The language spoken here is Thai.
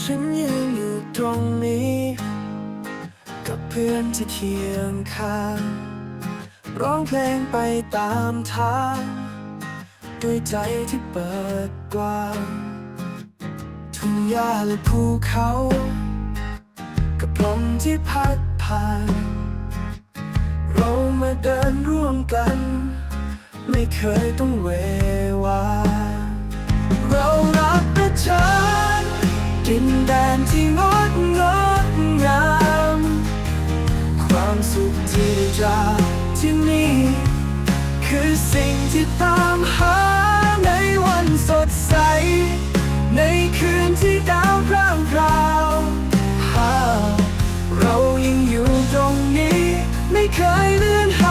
ฉันยังอยู่ตรงนี้กับเพื่อนที่เคียงข้างร้องเพลงไปตามทางด้วยใจที่เปิดกว้างทุ่งหญ้าและภูเขากับลมที่พัดผ่านเรามาเดินร่วมกันไม่เคยต้องเววาเรารักประชาดินแดนที่งดงามความสุขที่ได้จากที่นี่คือสิ่งที่ตามหาในวันสดใสในคืนที่ดาวพร่างพราวเรายังอยู่ตรงนี้ไม่เคยเลือนห